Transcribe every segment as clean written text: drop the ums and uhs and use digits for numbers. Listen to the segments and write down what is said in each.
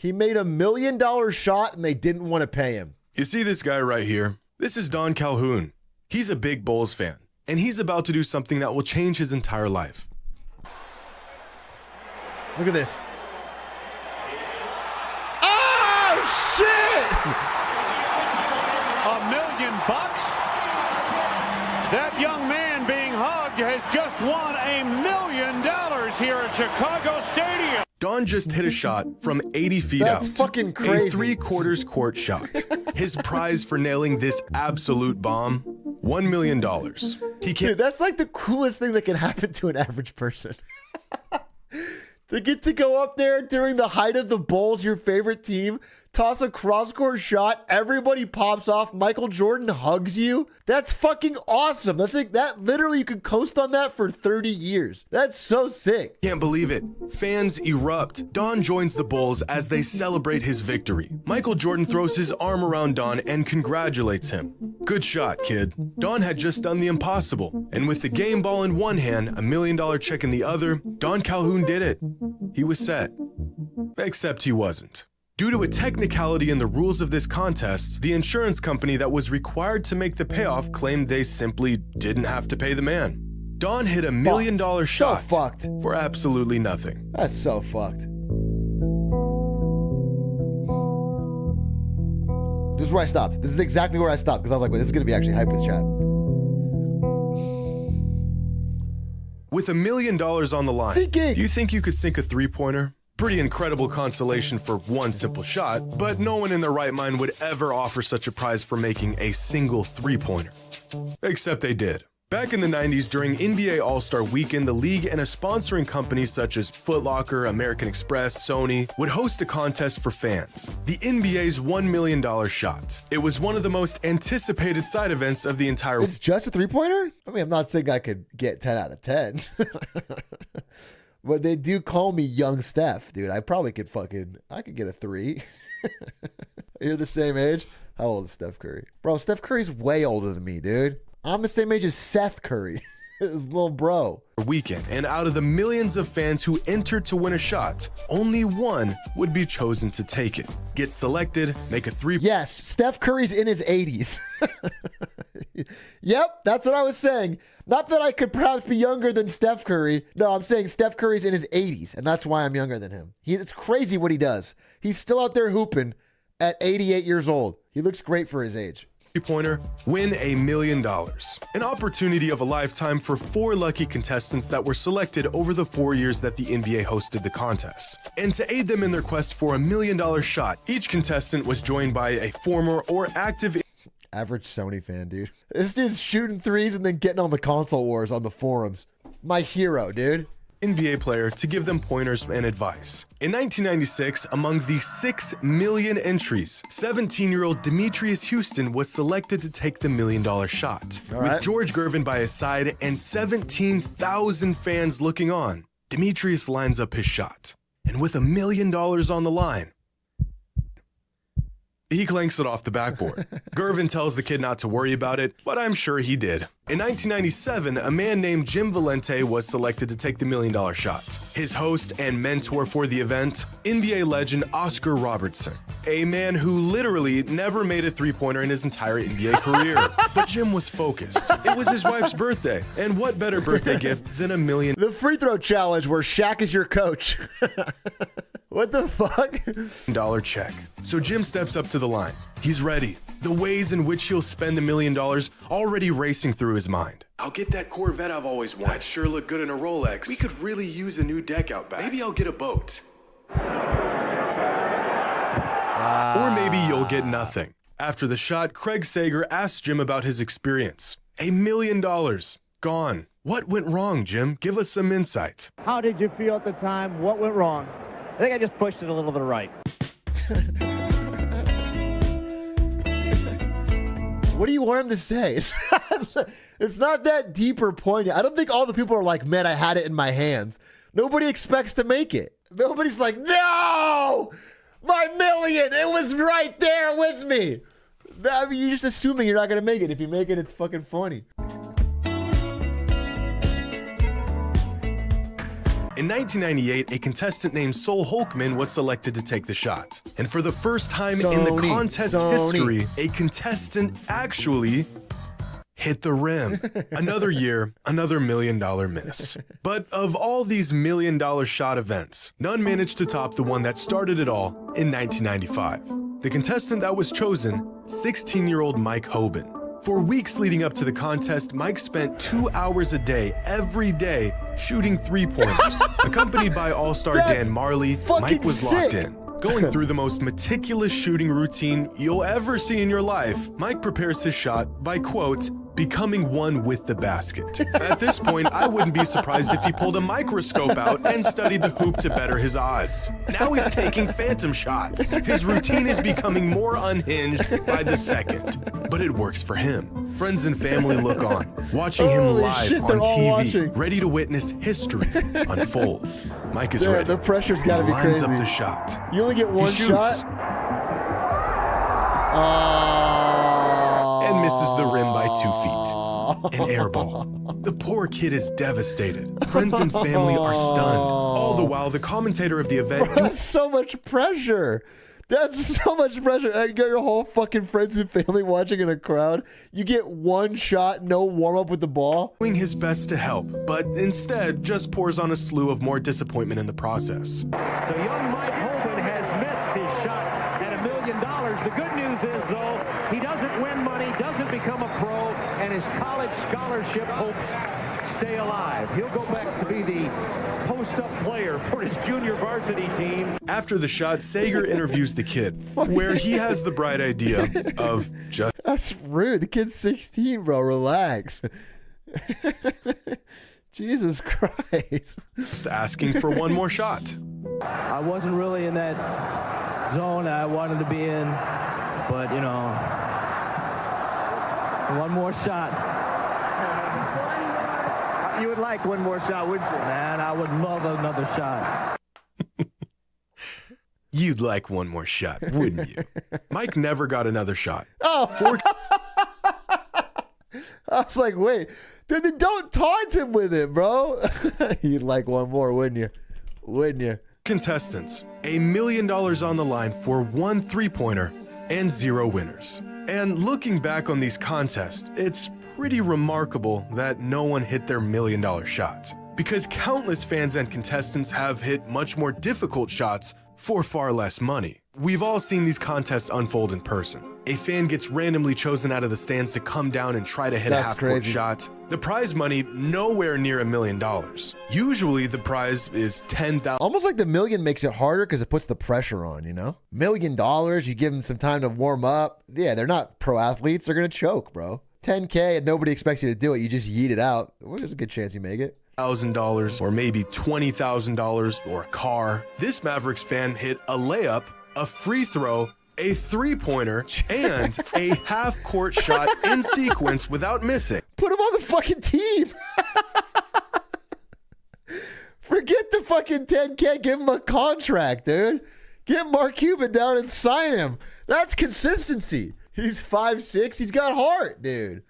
He made $1 million shot and they didn't want to pay him. You see this guy right here? This is Don Calhoun. He's a big Bulls fan, and he's about to do something that will change his entire life. Look at this. Oh, shit! $1 million? That young man being hugged has just won $1 million here at Chicago Stadium. Don just hit a shot from 80 feet out. That's fucking crazy. A 3/4 court shot. His prize for nailing this absolute bomb, $1 million. Dude, that's like the coolest thing that can happen to an average person. To get to go up there during the height of the Bulls, your favorite team, toss a cross-court shot, everybody pops off, Michael Jordan hugs you. That's fucking awesome. That's like that. Literally, you could coast on that for 30 years. That's so sick. Can't believe it. Fans erupt. Don joins the Bulls as they celebrate his victory. Michael Jordan throws his arm around Don and congratulates him. Good shot, kid. Don had just done the impossible. And with the game ball in one hand, $1 million check in the other, Don Calhoun did it. He was set. Except he wasn't. Due to a technicality in the rules of this contest, the insurance company that was required to make the payoff claimed they simply didn't have to pay the man. Don hit $1 million shot for absolutely nothing. That's so fucked. This is where I stopped. This is exactly where I stopped because I was like, wait, this is going to be actually hype with chat. With $1 million on the line, Seeking. do you think you could sink a three-pointer? Pretty incredible consolation for one simple shot, but no one in their right mind would ever offer such a prize for making a single three-pointer. Except they did. Back in the 90s, during NBA All-Star Weekend, the league and a sponsoring company such as Foot Locker, American Express, Sony would host a contest for fans, the NBA's $1 million shot. It was one of the most anticipated side events of the entire It's just a three-pointer? I mean, I'm not saying I could get 10 out of 10. But they do call me Young Steph, dude. I probably could I could get a 3. You're the same age? How old is Steph Curry? Bro, Steph Curry's way older than me, dude. I'm the same age as Seth Curry, his little bro. Weekend, and out of the millions of fans who entered to win a shot, only one would be chosen to take it. Get selected, make a three. Yes, Steph Curry's in his 80s. Yep, that's what I was saying. Not that I could perhaps be younger than Steph Curry. No, I'm saying Steph Curry's in his 80s, and that's why I'm younger than him. It's crazy what he does. He's still out there hooping at 88 years old. He looks great for his age. Pointer, win $1 million. An opportunity of a lifetime for 4 lucky contestants that were selected over the 4 years that the NBA hosted the contest. And to aid them in their quest for $1 million shot, each contestant was joined by a former or active average Sony fan, dude. This dude's shooting threes and then getting on the console wars on the forums. My hero, dude. NBA player to give them pointers and advice. In 1996, among the 6 million entries, 17-year-old Demetrius Houston was selected to take the $1 million shot. With George Gervin by his side and 17,000 fans looking on, Demetrius lines up his shot. And with $1 million on the line, he clanks it off the backboard. Gervin tells the kid not to worry about it, but I'm sure he did. In 1997, a man named Jim Valente was selected to take the $1 million shot. His host and mentor for the event, NBA legend Oscar Robertson, a man who literally never made a three-pointer in his entire NBA career. But Jim was focused. It was his wife's birthday, and what better birthday gift than $1 million? The free throw challenge where Shaq is your coach. What the fuck? Dollar check. So Jim steps up to the line. He's ready. The ways in which he'll spend $1 million already racing through his mind. I'll get that Corvette I've always wanted. That'd sure look good in a Rolex. We could really use a new deck out back. Maybe I'll get a boat. Or maybe you'll get nothing. After the shot, Craig Sager asks Jim about his experience. $1 million. Gone. What went wrong, Jim? Give us some insight. How did you feel at the time? What went wrong? I think I just pushed it a little bit right. What do you want him to say? It's not that deep or poignant. I don't think all the people are like, man, I had it in my hands. Nobody expects to make it. Nobody's like, no, my $1 million. It was right there with me. I mean, you're just assuming you're not going to make it. If you make it, it's fucking funny. In In 1998, a contestant named Sol Holkman was selected to take the shot. And for the first time in the contest history, a contestant actually hit the rim. Another year, another $1 million miss. But of all these $1 million shot events, none managed to top the one that started it all in 1995. The contestant that was chosen, 16-year-old Mike Hoben. For weeks leading up to the contest, Mike spent 2 hours a day, every day, shooting three-pointers. Accompanied by all-star Dan Marley, Mike was locked in. Going through the most meticulous shooting routine you'll ever see in your life, Mike prepares his shot by, quote, becoming one with the basket. At this point, I wouldn't be surprised if he pulled a microscope out and studied the hoop to better his odds. Now he's taking phantom shots. His routine is becoming more unhinged by the second, but it works for him. Friends and family look on, watching him live on TV, ready to witness history unfold. Mike is ready. The pressure's got to be lines crazy. up the shot. You only get one shot. And misses the rim by 2 feet. An airball. The poor kid is devastated. Friends and family are stunned. All the while, the commentator of the event... That's so much pressure. That's so much pressure. You got your whole fucking friends and family watching in a crowd. You get one shot, no warm-up with the ball. Doing his best to help, but instead just pours on a slew of more disappointment in the process. So young Mike Hoben has missed his shot at $1 million. The good news is, though, he doesn't win money, doesn't become a pro, and his college scholarship hopes stay alive. He'll go back to be the post-up player for his junior varsity team. After the shot, Sager interviews the kid, where he has the bright idea of just... That's rude. The kid's 16, bro. Relax. Jesus Christ. Just asking for one more shot. I wasn't really in that zone I wanted to be in, but, you know, one more shot. You would like one more shot, wouldn't you? Man, I would love another shot. You'd like one more shot, wouldn't you? Mike never got another shot. Oh. I was like, wait. Then don't taunt him with it, bro. You'd like one more, wouldn't you? Wouldn't you? Contestants, $1 million on the line for one three-pointer and 0 winners. And looking back on these contests, it's pretty remarkable that no one hit their $1 million shots, because countless fans and contestants have hit much more difficult shots for far less money. We've all seen these contests unfold in person. A fan gets randomly chosen out of the stands to come down and try to hit a half-court shot. The prize money, nowhere near $1 million. Usually the prize is $10,000. Almost like the million makes it harder because it puts the pressure on, you know? $1 million, you give them some time to warm up. Yeah, they're not pro athletes. They're going to choke, bro. $10K and nobody expects you to do it. You just yeet it out. Well, there's a good chance you make it. $1,000 or maybe $20,000 or a car. This Mavericks fan hit a layup, a free throw, a three-pointer, and a half-court shot in sequence without missing. Put him on the fucking team. Forget the fucking 10K. Give him a contract, dude. Get Mark Cuban down and sign him. That's consistency. He's 5'6". He's got heart, dude.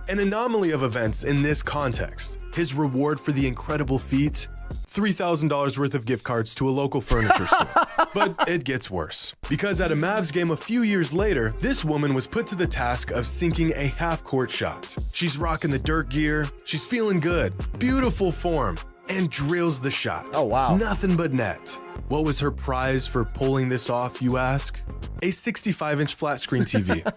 An anomaly of events in this context. His reward for the incredible feat, $3,000 worth of gift cards to a local furniture store. But it gets worse, because at a Mavs game a few years later, this woman was put to the task of sinking a half-court shot. She's rocking the dirt gear, she's feeling good, beautiful form, and drills the shot. Oh, wow. Nothing but net. What was her prize for pulling this off, you ask? A 65-inch flat-screen TV.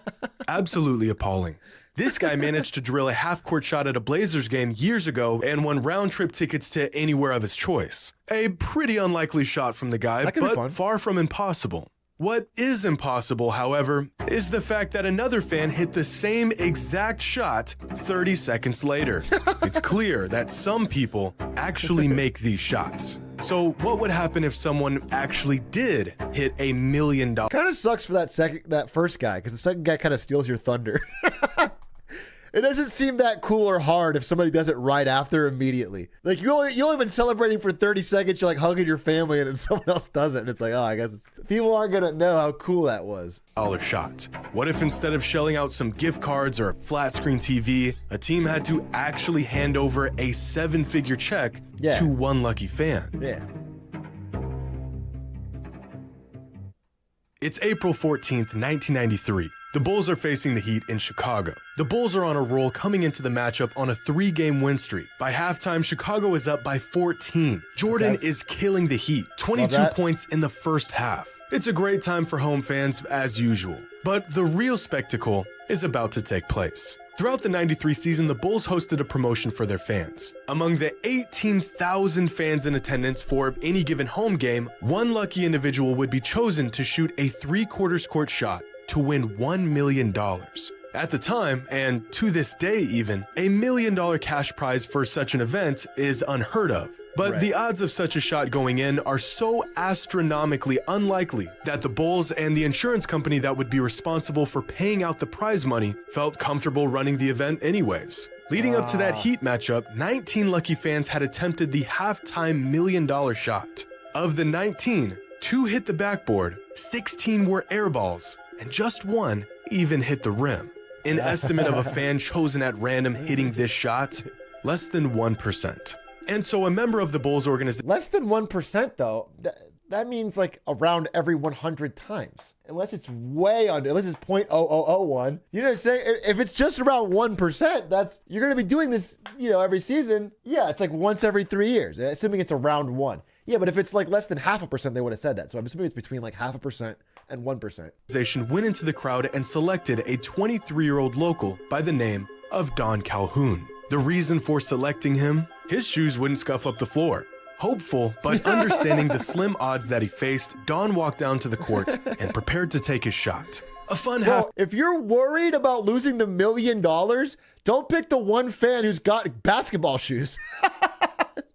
Absolutely appalling. This guy managed to drill a half-court shot at a Blazers game years ago and won round-trip tickets to anywhere of his choice. A pretty unlikely shot from the guy, but far from impossible. What is impossible, however, is the fact that another fan hit the same exact shot 30 seconds later. It's clear that some people actually make these shots. So what would happen if someone actually did hit $1 million? Kind of sucks for that first guy, because the second guy kind of steals your thunder. It doesn't seem that cool or hard if somebody does it right after immediately. Like you only been celebrating for 30 seconds. You're like hugging your family, and then someone else does it, and it's like, oh, I guess people aren't gonna know how cool that was. Dollar shot. What if instead of shelling out some gift cards or a flat screen TV, a team had to actually hand over a 7-figure check to one lucky fan? Yeah. It's April 14th, 1993. The Bulls are facing the Heat in Chicago. The Bulls are on a roll coming into the matchup on a 3-game win streak. By halftime, Chicago is up by 14. Jordan is killing the Heat, 22 points in the first half. It's a great time for home fans as usual, but the real spectacle is about to take place. Throughout the 93 season, the Bulls hosted a promotion for their fans. Among the 18,000 fans in attendance for any given home game, one lucky individual would be chosen to shoot a 3/4 court shot to win $1 million. At the time, and to this day even, $1 million cash prize for such an event is unheard of. But the odds of such a shot going in are so astronomically unlikely that the Bulls and the insurance company that would be responsible for paying out the prize money felt comfortable running the event anyways. Leading up to that Heat matchup, 19 lucky fans had attempted the halftime $1 million shot. Of the 19, 2 hit the backboard, 16 were airballs, and just 1 even hit the rim. An estimate of a fan chosen at random hitting this shot, less than 1%. And so a member of the Bulls organization... Less than 1% though, that means like around every 100 times. Unless it's way under, unless it's 0.0001. You know what I'm saying? If it's just around 1%, you're going to be doing this, every season. Yeah, it's like once every 3 years, assuming it's around 1. Yeah, but if it's like less than 0.5%, they would have said that. So I'm assuming it's between like 0.5% and 1%. Went into the crowd and selected a 23-year-old local by the name of Don Calhoun. The reason for selecting him? His shoes wouldn't scuff up the floor. Hopeful, but understanding the slim odds that he faced, Don walked down to the court and prepared to take his shot. A fun half. If you're worried about losing the $1 million, don't pick the one fan who's got basketball shoes.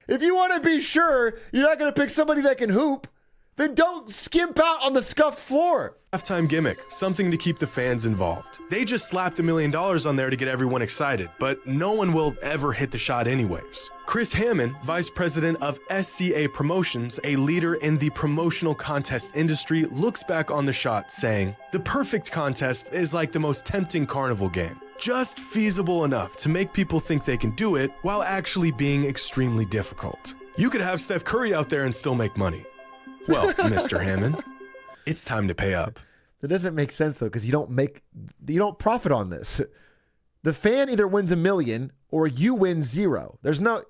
If you want to be sure you're not going to pick somebody that can hoop, then don't skimp out on the scuffed floor. Halftime gimmick, something to keep the fans involved. They just slapped $1 million on there to get everyone excited, but no one will ever hit the shot anyways. Chris Hammond, vice president of SCA Promotions, a leader in the promotional contest industry, looks back on the shot saying, "The perfect contest is like the most tempting carnival game. Just feasible enough to make people think they can do it while actually being extremely difficult. You could have Steph Curry out there and still make money." Well, Mr. Hammond, it's time to pay up. That doesn't make sense though, because you don't profit on this. The fan either wins $1 million or you win $0. There's no,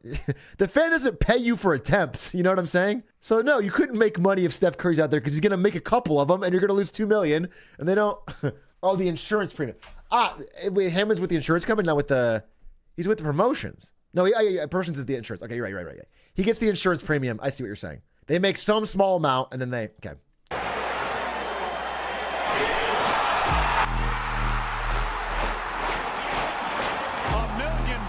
the fan doesn't pay you for attempts. You know what I'm saying? So no, you couldn't make money if Steph Curry's out there because he's going to make a couple of them and you're going to lose $2 million and they don't, oh, the insurance premium. Wait, Hammond's with the insurance company, not with he's with the promotions. No, promotions is the insurance. Okay, you're right. He gets the insurance premium. I see what you're saying. They make some small amount and then okay. $1 million.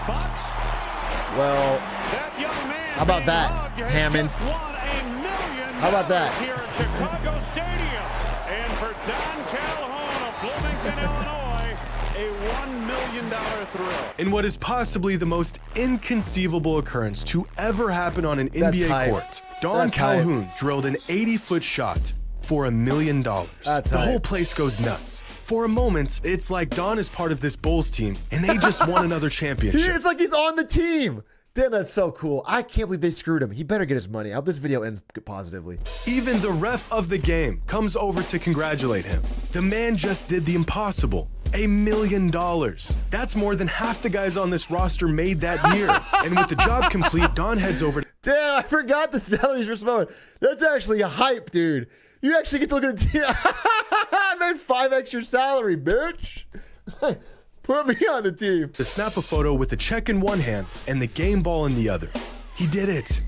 Well, that young man, how about that, Hammond? How about that? Here at Chicago Stadium. And for Don Calhoun of Bloomington, Illinois, a $1 million thrill. In what is possibly the most inconceivable occurrence to ever happen on an NBA court, Don Calhoun drilled an 80-foot shot for $1 million. The whole place goes nuts. For a moment, it's like Don is part of this Bulls team and they just won another championship. It's like he's on the team. Damn, that's so cool. I can't believe they screwed him. He better get his money. I hope this video ends positively. Even the ref of the game comes over to congratulate him. The man just did the impossible. $1 million. That's more than half the guys on this roster made that year. And with the job complete, Don heads over to... Damn, I forgot the salaries for Samoa. That's actually a hype, dude. You actually get to look at the team. I made 5x your salary, bitch. Put me on the team. To snap a photo with the check in one hand and the game ball in the other. He did it.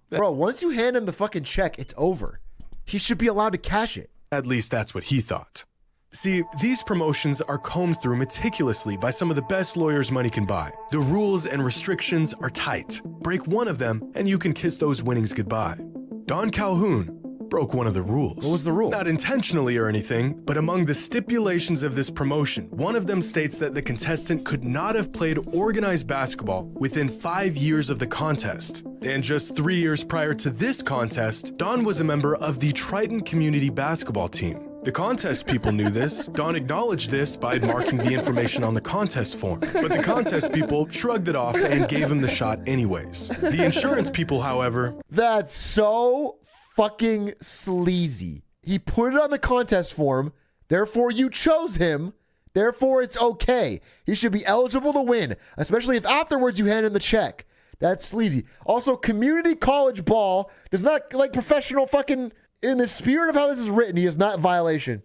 Bro, once you hand him the fucking check, it's over. He should be allowed to cash it. At least that's what he thought. See, these promotions are combed through meticulously by some of the best lawyers money can buy. The rules and restrictions are tight. Break one of them and you can kiss those winnings goodbye. Don Calhoun broke one of the rules. What was the rule? Not intentionally or anything, but among the stipulations of this promotion, one of them states that the contestant could not have played organized basketball within 5 years of the contest. And just 3 years prior to this contest, Don was a member of the Triton community basketball team. The contest people knew this. Don acknowledged this by marking the information on the contest form. But the contest people shrugged it off and gave him the shot anyways. The insurance people, however... That's so fucking sleazy. He put it on the contest form, therefore you chose him, therefore it's okay. He should be eligible to win, especially if afterwards you hand him the check. That's sleazy. Also, community college ball does not, like, professional fucking... In the spirit of how this is written, he is not in violation.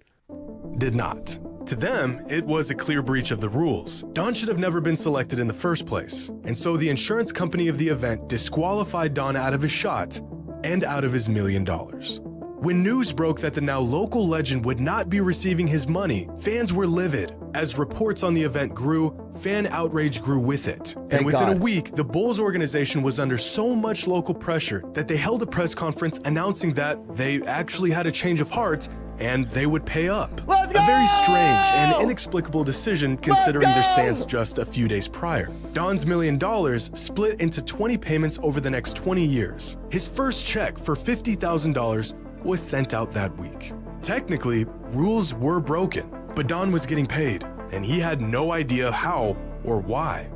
Did not. To them, it was a clear breach of the rules. Don should have never been selected in the first place. And so the insurance company of the event disqualified Don out of his shot and out of his $1 million. When news broke that the now local legend would not be receiving his money, fans were livid. As reports on the event grew, fan outrage grew with it. And within a week, the Bulls organization was under so much local pressure that they held a press conference announcing that they actually had a change of heart and they would pay up. Let's go! A very strange and inexplicable decision considering their stance just a few days prior. Don's $1 million split into 20 payments over the next 20 years. His first check for $50,000 was sent out that week. Technically, rules were broken, but Don was getting paid, and he had no idea how or why.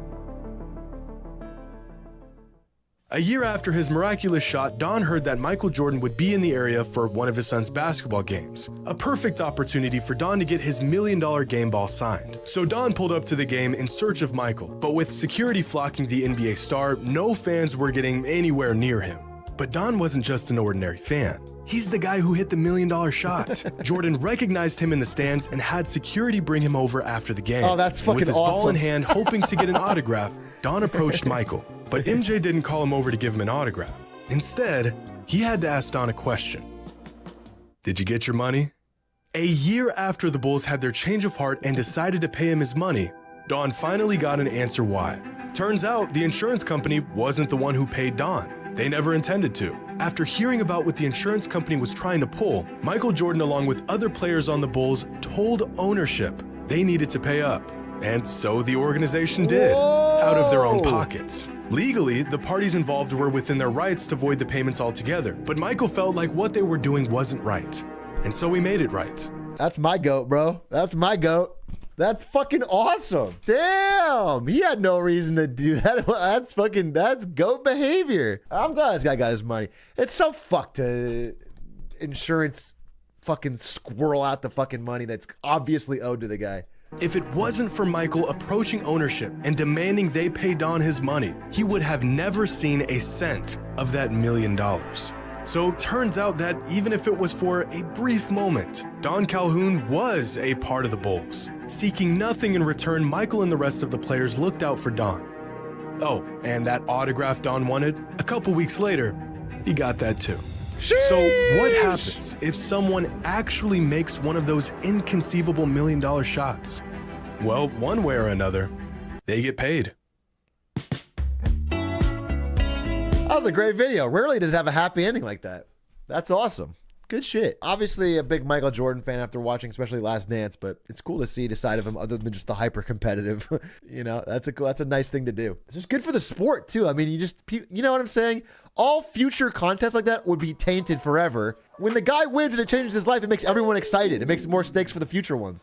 A year after his miraculous shot, Don heard that Michael Jordan would be in the area for one of his son's basketball games. A perfect opportunity for Don to get his $1 million game ball signed. So Don pulled up to the game in search of Michael, but with security flocking the NBA star, no fans were getting anywhere near him. But Don wasn't just an ordinary fan. He's the guy who hit the $1 million shot. Jordan recognized him in the stands and had security bring him over after the game. Oh, that's fucking With his awesome. ball in hand, hoping to get an autograph, Don approached Michael. But MJ didn't call him over to give him an autograph. Instead, he had to ask Don a question. Did you get your money? A year after the Bulls had their change of heart and decided to pay him his money, Don finally got an answer why. Turns out the insurance company wasn't the one who paid Don. They never intended to. After hearing about what the insurance company was trying to pull, Michael Jordan, along with other players on the Bulls, told ownership they needed to pay up. And so the organization did, out of their own pockets. Legally, the parties involved were within their rights to void the payments altogether, but Michael felt like what they were doing wasn't right. And so he made it right. That's my goat, bro. That's my goat. That's fucking awesome. Damn. He had no reason to do that. That's goat behavior. I'm glad this guy got his money. It's so fucked to insurance fucking squirrel out the fucking money that's obviously owed to the guy. If it wasn't for Michael approaching ownership and demanding they pay Don his money, he would have never seen a cent of that $1 million. So it turns out that even if it was for a brief moment, Don Calhoun was a part of the Bulls. Seeking nothing in return, Michael and the rest of the players looked out for Don. Oh, and that autograph Don wanted, a couple weeks later, he got that too. Sheesh. So what happens if someone actually makes one of those inconceivable $1 million shots? Well, one way or another, they get paid. That was a great video. Rarely does it have a happy ending like that. That's awesome. Good shit. Obviously a big Michael Jordan fan after watching, especially Last Dance, but it's cool to see the side of him other than just the hyper competitive. You know, that's a nice thing to do. It's just good for the sport too. I mean, you know what I'm saying? All future contests like that would be tainted forever. When the guy wins and it changes his life, it makes everyone excited. It makes more stakes for the future ones.